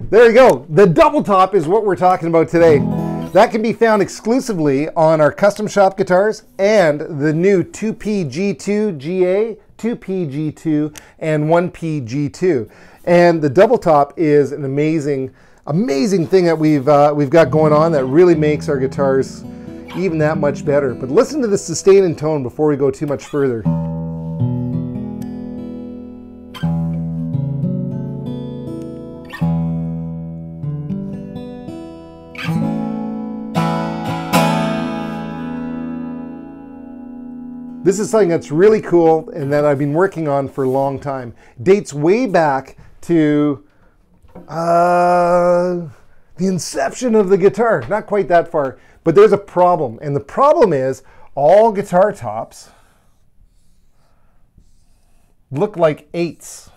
There you go. The double top is what we're talking about today. That can be found exclusively on our custom shop guitars and the new 2P G2 GA, 2P G2, and 1P G2. And the double top is an amazing thing that we've got going on that really makes our guitars even that much better. But listen to the sustain and tone before we go too much further. This is something that's really cool and that I've been working on for a long time. Dates way back to the inception of the guitar. Not quite that far, but there's a problem. And the problem is all guitar tops look like 8s.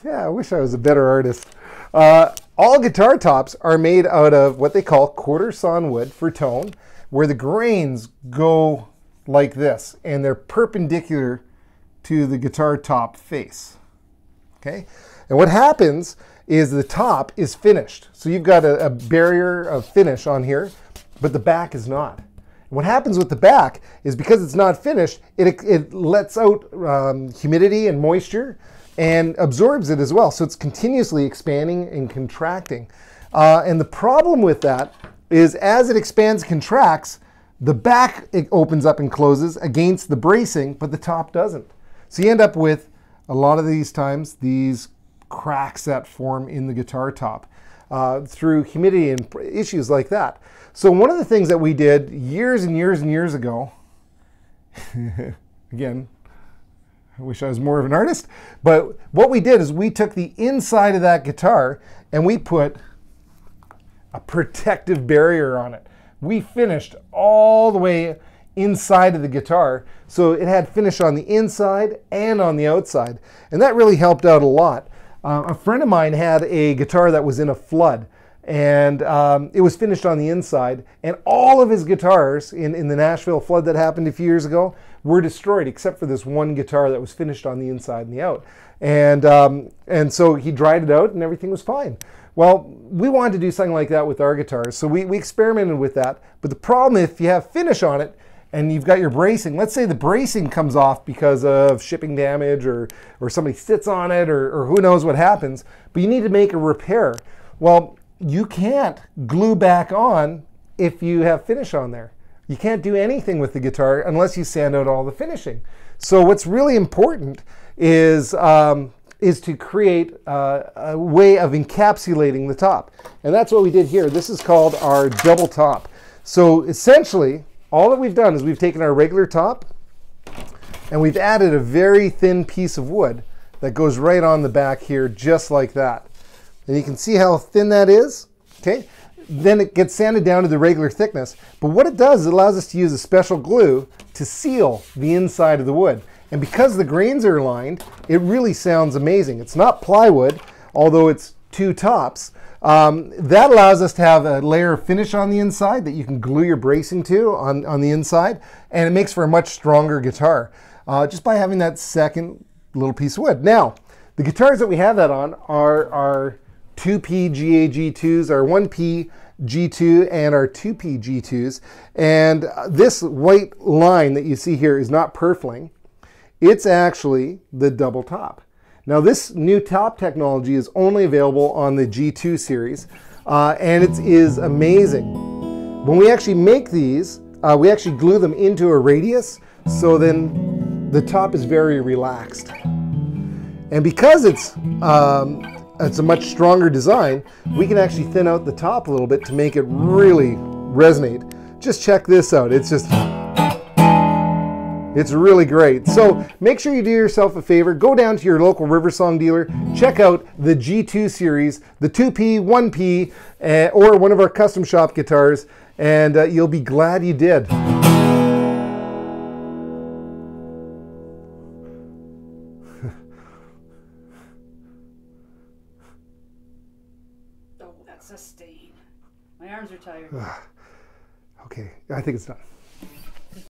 Yeah, I wish I was a better artist. All guitar tops are made out of what they call quarter sawn wood for tone, where the grains go like this and they're perpendicular to the guitar top face. Okay, and what happens is the top is finished. So you've got a barrier of finish on here, but the back is not. And what happens with the back is because it's not finished, it lets out humidity and moisture and absorbs it as well. So it's continuously expanding and contracting. And the problem with that is as it expands and contracts, the back it opens up and closes against the bracing, but the top doesn't. So you end up with a lot of these times these cracks that form in the guitar top through humidity and issues like that. So one of the things that we did years and years and years ago, again, I wish I was more of an artist, but what we did is we took the inside of that guitar and we put a protective barrier on it. We finished all the way inside of the guitar, so it had finish on the inside and on the outside, and that really helped out a lot. A friend of mine had a guitar that was in a flood, and it was finished on the inside, and all of his guitars in the Nashville flood that happened a few years ago were destroyed, except for this one guitar that was finished on the inside and the out. And so he dried it out and everything was fine. Well, we wanted to do something like that with our guitars, so we experimented with that. But the problem, if you have finish on it and you've got your bracing, let's say the bracing comes off because of shipping damage or somebody sits on it or who knows what happens, but you need to make a repair. Well, you can't glue back on if you have finish on there. You can't do anything with the guitar unless you sand out all the finishing. So what's really important is to create a way of encapsulating the top. And that's what we did here. This is called our double top. So essentially, all that we've done is we've taken our regular top and we've added a very thin piece of wood that goes right on the back here, just like that. And you can see how thin that is, okay? Then it gets sanded down to the regular thickness. But what it does is it allows us to use a special glue to seal the inside of the wood. And because the grains are aligned, it really sounds amazing. It's not plywood, although it's two tops. That allows us to have a layer of finish on the inside that you can glue your bracing to on the inside, and it makes for a much stronger guitar just by having that second little piece of wood. Now, the guitars that we have that on are our 2P GA G2s, our 1P G2, and our 2P G2s. And this white line that you see here is not purfling. It's actually the double top. Now this new top technology is only available on the G2 series, and it is amazing. When we actually make these, we actually glue them into a radius, so then the top is very relaxed. And because it's a much stronger design, we can actually thin out the top a little bit to make it really resonate. Just check this out. It's really great. So make sure you do yourself a favor. Go down to your local Riversong dealer. Check out the G2 series, the 2P, 1P, or one of our custom shop guitars, and you'll be glad you did. Oh, that's a stain. My arms are tired. Okay, I think it's done.